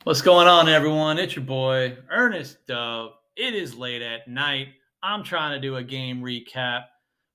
What's going on, everyone? It's your boy, Ernest Dove. It is late at night. I'm trying to do a game recap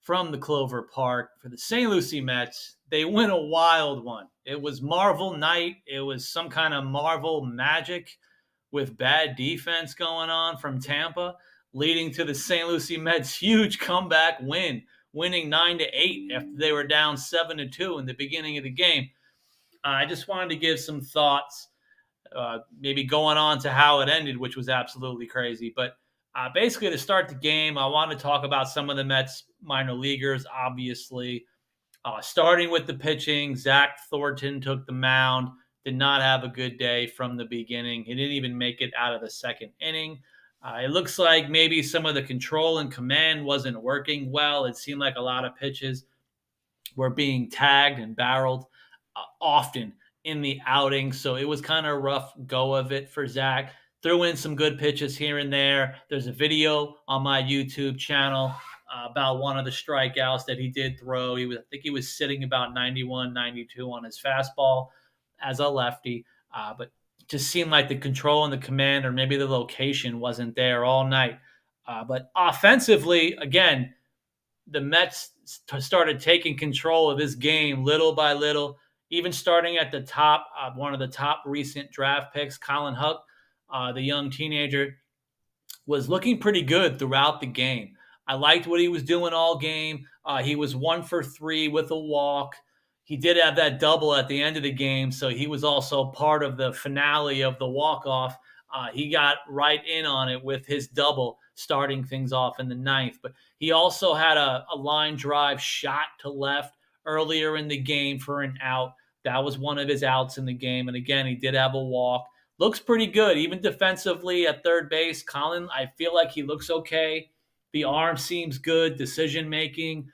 from the Clover Park for the St. Lucie Mets. They win a wild one. It was Marvel night. It was some kind of Marvel magic with bad defense going on from Tampa, leading to the St. Lucie Mets' huge comeback win, winning 9-8 after they were down 7-2 in the beginning of the game. I just wanted to give some thoughts maybe going on to how it ended, which was absolutely crazy. But basically, to start the game, I want to talk about some of the Mets minor leaguers, obviously. Starting with the pitching, Zach Thornton took the mound, did not have a good day from the beginning. He didn't even make it out of the second inning. It looks like maybe some of the control and command wasn't working well. It seemed like a lot of pitches were being tagged and barreled often in the outing. So it was kind of a rough go of it for Zach. Threw in some good pitches here and there. There's a video on my YouTube channel about one of the strikeouts that he did throw. I think he was sitting about 91, 92 on his fastball as a lefty. But just seemed like the control and the command, or maybe the location, wasn't there all night. But offensively, again, the Mets started taking control of this game little by little, even starting at the top. One of the top recent draft picks, Colin Huck, the young teenager, was looking pretty good throughout the game. I liked what he was doing all game. He was 1 for 3 with a walk. He did have that double at the end of the game, so he was also part of the finale of the walk-off. He got right in on it with his double, starting things off in the ninth. But he also had a line drive shot to left earlier in the game for an out. That was one of his outs in the game. And again, he did have a walk. Looks pretty good, even defensively at third base. Colin, I feel like he looks okay. The arm seems good. Decision making,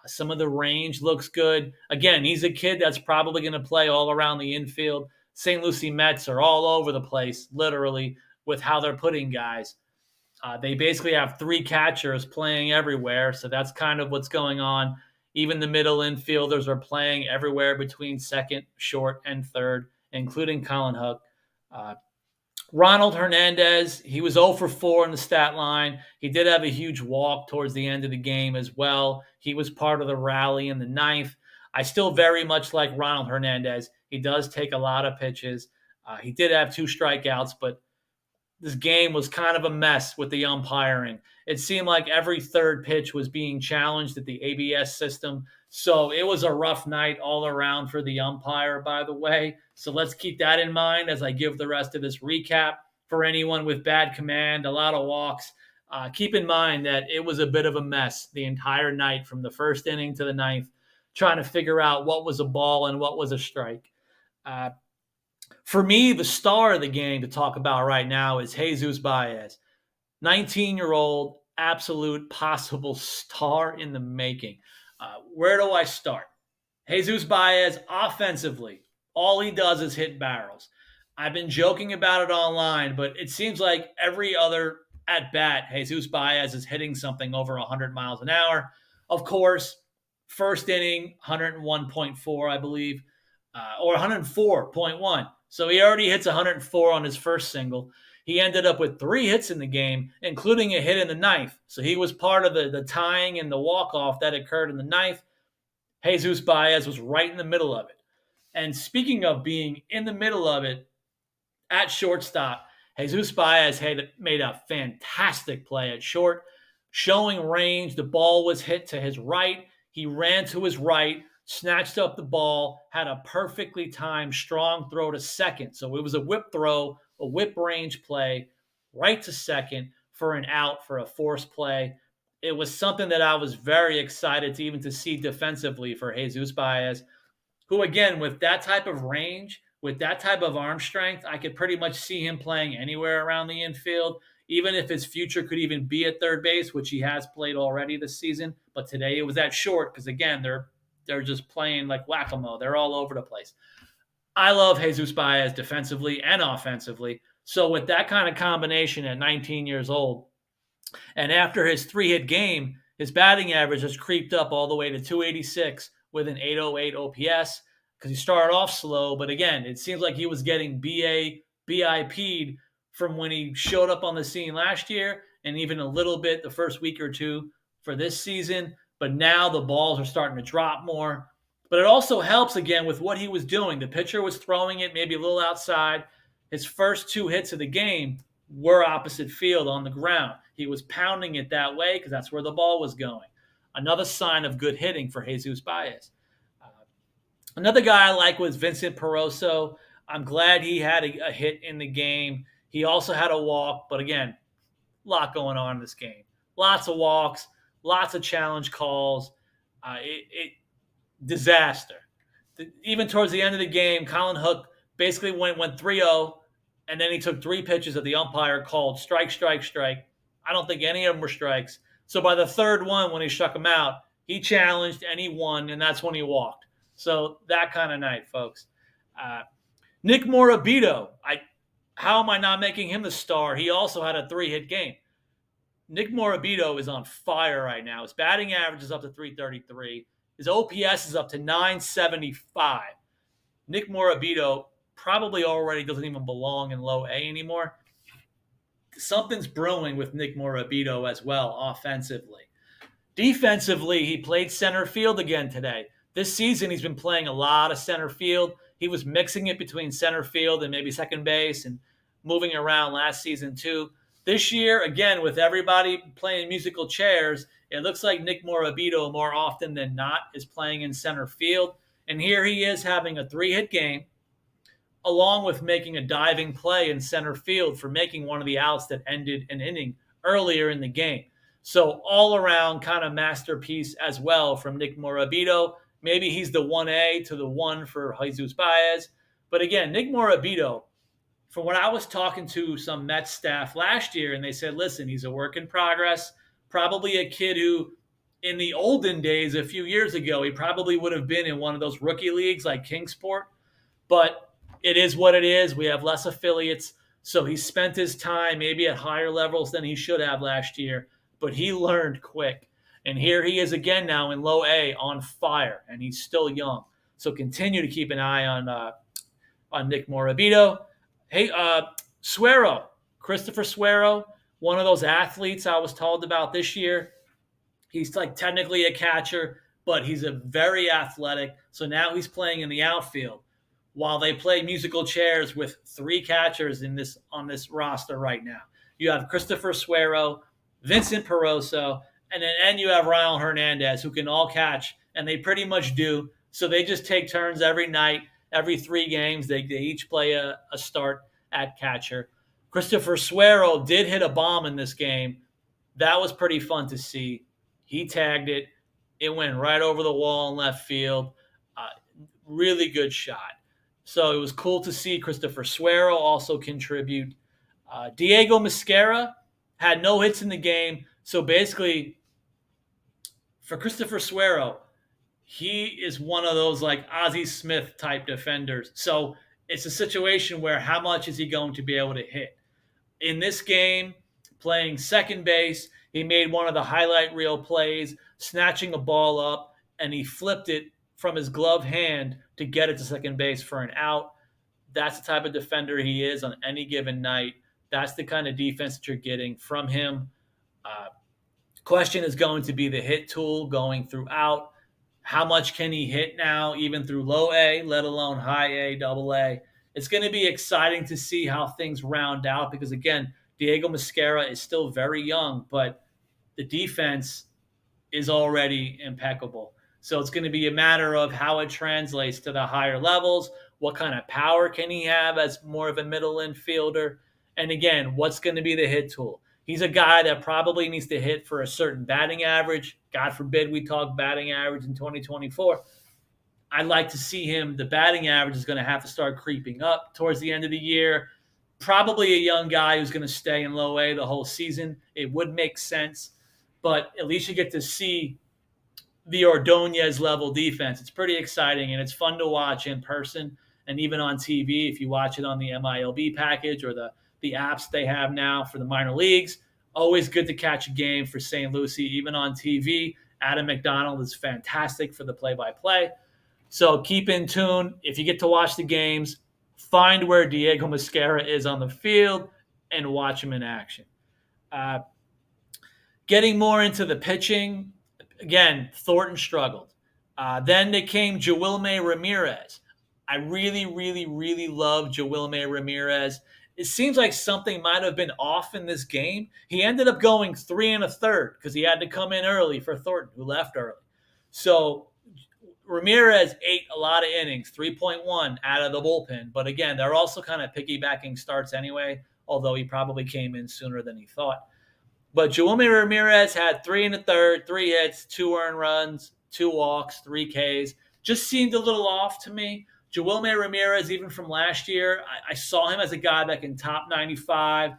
some of the range looks good. Again, he's a kid that's probably going to play all around the infield. St. Lucie Mets are all over the place, literally, with how they're putting guys. They basically have three catchers playing everywhere, so that's kind of what's going on. Even the middle infielders are playing everywhere between second, short, and third, including Colin Hook. Uh, Ronald Hernandez, he was 0 for 4 in the stat line. He did have a huge walk towards the end of the game as well. He was part of the rally in the ninth. I still very much like Ronald Hernandez. He does take a lot of pitches. He did have 2 strikeouts, but this game was kind of a mess with the umpiring. It seemed like every third pitch was being challenged at the ABS system. So it was a rough night all around for the umpire, by the way. So let's keep that in mind as I give the rest of this recap. For anyone with bad command, a lot of walks, keep in mind that it was a bit of a mess the entire night from the first inning to the ninth, trying to figure out what was a ball and what was a strike. Uh, for me, the star of the game to talk about right now is Jesus Baez, 19-year-old, absolute possible star in the making. Where do I start? Jesus Baez, offensively, all he does is hit barrels. I've been joking about it online, but it seems like every other at bat, Jesus Baez is hitting something over 100 miles an hour. Of course, first inning, 101.4, I believe, or 104.1. So he already hits 104 on his first single. He ended up with 3 hits in the game, including a hit in the ninth. So he was part of the tying and the walk-off that occurred in the ninth. Jesus Baez was right in the middle of it. And speaking of being in the middle of it, at shortstop, Jesus Baez had made a fantastic play at short, showing range. The ball was hit to his right. He ran to his right, snatched up the ball, had a perfectly timed strong throw to second. So it was a whip throw, a whip range play right to second for an out for a force play. It was something that I was very excited to even to see defensively for Jesus Baez, who, again, with that type of range, with that type of arm strength, I could pretty much see him playing anywhere around the infield, even if his future could even be at third base, which he has played already this season. But today it was at short because, again, they're just playing like whack-a-mole. They're all over the place. I love Jesus Baez defensively and offensively. So with that kind of combination at 19 years old, and after his 3-hit game, his batting average has creeped up all the way to 286 with an 808 OPS because he started off slow. But again, it seems like he was getting BA BIP'd from when he showed up on the scene last year and even a little bit the first week or two for this season. But now the balls are starting to drop more. But it also helps again with what he was doing. The pitcher was throwing it maybe a little outside. His first two hits of the game were opposite field on the ground. He was pounding it that way because that's where the ball was going. Another sign of good hitting for Jesus Baez. Another guy I like was Vincent Peroso. I'm glad he had a hit in the game. He also had a walk, but again, a lot going on in this game. Lots of walks, lots of challenge calls. Disaster. Even towards the end of the game, Colin Hook basically went 3-0, and then he took three pitches that the umpire called strike, strike, strike. I don't think any of them were strikes. So by the third one, when he struck him out, he challenged and he won, and that's when he walked. So that kind of night, folks. Nick Morabito, how am I not making him the star? He also had a 3-hit game. Nick Morabito is on fire right now. His batting average is up to 333. His OPS is up to 975. Nick Morabito probably already doesn't even belong in low A anymore. Something's brewing with Nick Morabito as well offensively. Defensively, he played center field again today. This season, he's been playing a lot of center field. He was mixing it between center field and maybe second base and moving around last season too. This year, again, with everybody playing musical chairs, it looks like Nick Morabito more often than not is playing in center field. And here he is having a 3-hit game, along with making a diving play in center field for making one of the outs that ended an inning earlier in the game. So all around kind of masterpiece as well from Nick Morabito. Maybe he's the 1A to the 1 for Jesus Baez. But again, Nick Morabito, from what I was talking to some Mets staff last year, and they said, listen, he's a work in progress. Probably a kid who, in the olden days, a few years ago, he probably would have been in one of those rookie leagues like Kingsport. But it is what it is. We have less affiliates. So he spent his time maybe at higher levels than he should have last year. But he learned quick. And here he is again now in low A on fire. And he's still young. So continue to keep an eye on Nick Morabito. Hey, Suero, Christopher Suero, one of those athletes I was told about this year. He's like technically a catcher, but he's a very athletic. So now he's playing in the outfield while they play musical chairs with 3 catchers on this roster right now. You have Christopher Suero, Vincent Peroso, and then you have Ryan Hernandez, who can all catch, and they pretty much do. So they just take turns every night. Every 3 games, they each play a start at catcher. Christopher Suero did hit a bomb in this game. That was pretty fun to see. He tagged it. It went right over the wall in left field. Really good shot. So it was cool to see Christopher Suero also contribute. Diego Mosquera had no hits in the game. So basically, for Christopher Suero, he is one of those like Ozzie Smith type defenders. So it's a situation where how much is he going to be able to hit? In this game, playing second base, he made one of the highlight reel plays, snatching a ball up, and he flipped it from his gloved hand to get it to second base for an out. That's the type of defender he is on any given night. That's the kind of defense that you're getting from him. Question is going to be the hit tool going throughout. How much can he hit now, even through low A, let alone high A, double A? It's going to be exciting to see how things round out because, again, Diego Mosquera is still very young, but the defense is already impeccable. So it's going to be a matter of how it translates to the higher levels. What kind of power can he have as more of a middle infielder? And, again, what's going to be the hit tool? He's a guy that probably needs to hit for a certain batting average. God forbid we talk batting average in 2024. I'd like to see him. The batting average is going to have to start creeping up towards the end of the year. Probably a young guy who's going to stay in low A the whole season. It would make sense. But at least you get to see the Ordonez level defense. It's pretty exciting, and it's fun to watch in person and even on TV if you watch it on the MILB package or the apps they have now for the minor leagues. Always good to catch a game for St. Lucie, even on TV. Adam McDonald is fantastic for the play-by-play. So keep in tune. If you get to watch the games, find where Diego Mosquera is on the field and watch him in action. Uh, Getting more into the pitching, again, Thornton struggled. Then they came Joelme Ramirez. I really, really, really love Joelme Ramirez. It seems like something might have been off in this game. He ended up going 3 1/3 because he had to come in early for Thornton, who left early. So Ramirez ate a lot of innings, 3.1 out of the bullpen. But again, they're also kind of piggybacking starts anyway, although he probably came in sooner than he thought. But Joelme Ramirez had 3 1/3, 3 hits, 2 earned runs, 2 walks, 3 Ks. Just seemed a little off to me. Joelme Ramirez, even from last year, I saw him as a guy that can top 95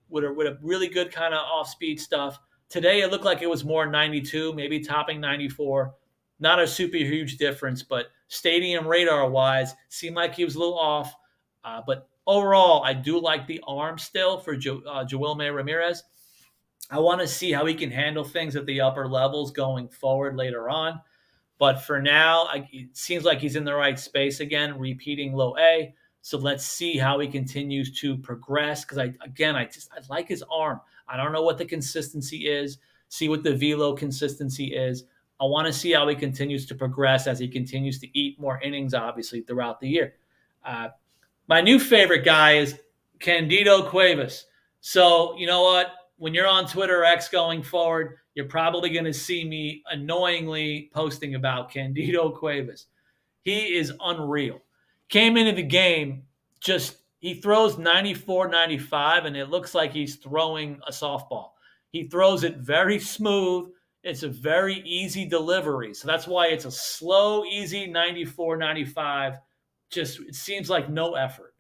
with a really good kind of off-speed stuff. Today, it looked like it was more 92, maybe topping 94. Not a super huge difference, but stadium radar-wise, seemed like he was a little off. But overall, I do like the arm still for Joelme Ramirez. I want to see how he can handle things at the upper levels going forward later on. But for now, it seems like he's in the right space again, repeating low A. So let's see how he continues to progress. Because I like his arm. I don't know what the consistency is. See what the velo consistency is. I want to see how he continues to progress as he continues to eat more innings, obviously, throughout the year. My new favorite guy is Candido Cuevas. So you know what? When you're on Twitter X going forward, you're probably going to see me annoyingly posting about Candido Cuevas. He is unreal. Came into the game, he throws 94, 95, and it looks like he's throwing a softball. He throws it very smooth. It's a very easy delivery. So that's why it's a slow, easy 94, 95. Just, it seems like no effort.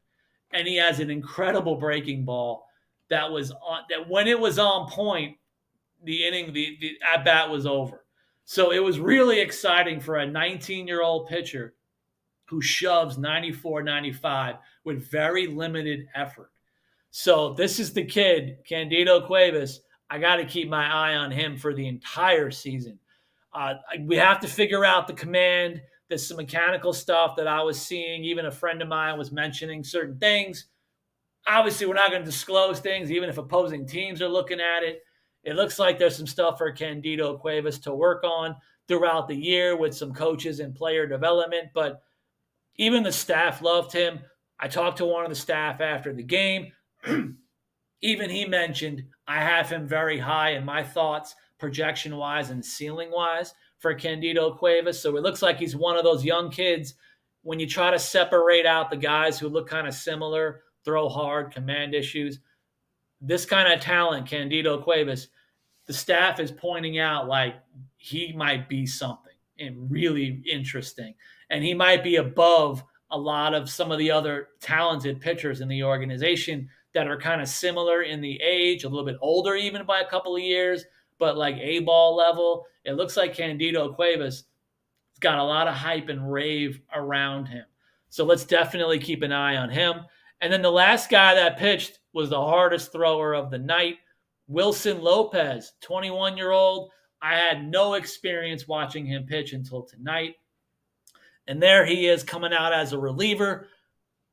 And he has an incredible breaking ball that when it was on point, the at bat was over. So it was really exciting for a 19-year-old pitcher who shoves 94, 95 with very limited effort. So this is the kid, Candido Cuevas. I got to keep my eye on him for the entire season. We have to figure out the command. There's some mechanical stuff that I was seeing. Even a friend of mine was mentioning certain things. Obviously, we're not going to disclose things, even if opposing teams are looking at it. It looks like there's some stuff for Candido Cuevas to work on throughout the year with some coaches and player development. But even the staff loved him. I talked to one of the staff after the game. Even he mentioned, I have him very high in my thoughts, projection-wise and ceiling-wise for Candido Cuevas. So it looks like he's one of those young kids. When you try to separate out the guys who look kind of similar, throw hard, command issues, this kind of talent, Candido Cuevas, the staff is pointing out like he might be something and really interesting. And he might be above a lot of some of the other talented pitchers in the organization that are kind of similar in the age, a little bit older even by a couple of years, but like A-ball level. It looks like Candido Cuevas has got a lot of hype and rave around him. So let's definitely keep an eye on him. And then the last guy that pitched was the hardest thrower of the night, Wilson Lopez, 21-year-old. I had no experience watching him pitch until tonight. And there he is coming out as a reliever,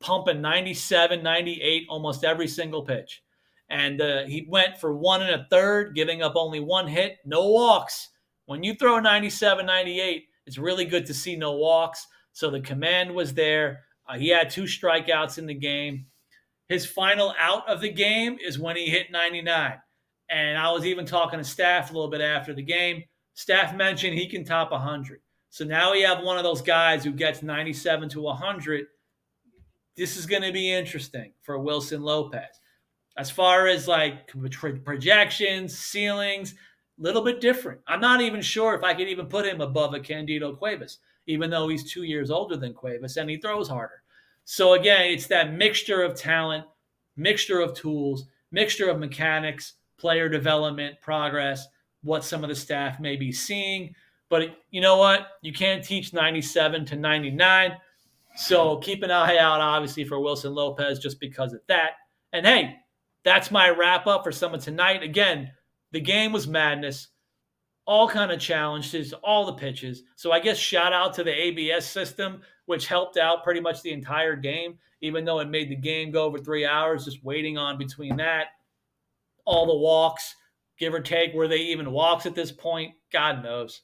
pumping 97, 98 almost every single pitch. And he went for 1 1/3, giving up only 1 hit, no walks. When you throw 97, 98, it's really good to see no walks. So the command was there. He had 2 strikeouts in the game. His final out of the game is when he hit 99. And I was even talking to staff a little bit after the game. Staff mentioned he can top 100. So now we have one of those guys who gets 97 to 100. This is going to be interesting for Wilson Lopez. As far as like projections, ceilings, a little bit different. I'm not even sure if I could even put him above a Candido Cuevas, even though he's 2 years older than Cuevas and he throws harder. So again, it's that mixture of talent, mixture of tools, mixture of mechanics, player development, progress, what some of the staff may be seeing. But you know what? You can't teach 97 to 99. So keep an eye out, obviously, for Wilson Lopez just because of that. And hey, that's my wrap up for some of tonight. Again, the game was madness. all kind of challenges, all the pitches. So I guess shout out to the ABS system, which helped out pretty much the entire game, even though it made the game go over 3 hours, just waiting on between that, all the walks, give or take. Were they even walks at this point? God knows.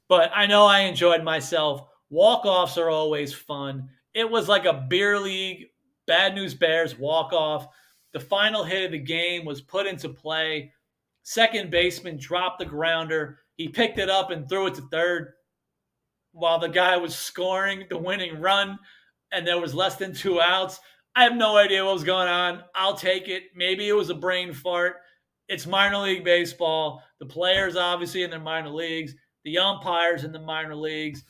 But I know I enjoyed myself. Walk-offs are always fun. It was like a beer league, Bad News Bears walk-off. The final hit of the game was put into play. Second baseman dropped the grounder. He picked it up and threw it to third while the guy was scoring the winning run, and there was less than 2 outs. I have no idea what was going on. I'll take it. Maybe it was a brain fart. It's minor league baseball. The players obviously in their minor leagues, the umpires in the minor leagues.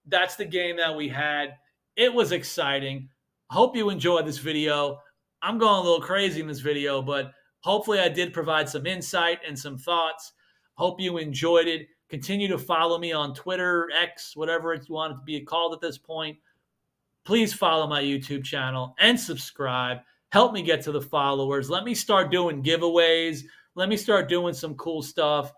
That's the game that we had. It was exciting. Hope you enjoyed this video. I'm going a little crazy in this video, but hopefully I did provide some insight and some thoughts. Hope you enjoyed it. Continue to follow me on Twitter, X, whatever you want it to be called at this point. Please follow my YouTube channel and subscribe. Help me get to the followers. Let me start doing giveaways. Let me start doing some cool stuff.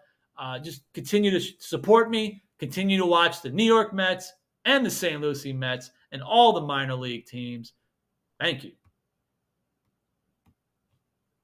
Just continue to support me. Continue to watch the New York Mets and the St. Lucie Mets and all the minor league teams. Thank you.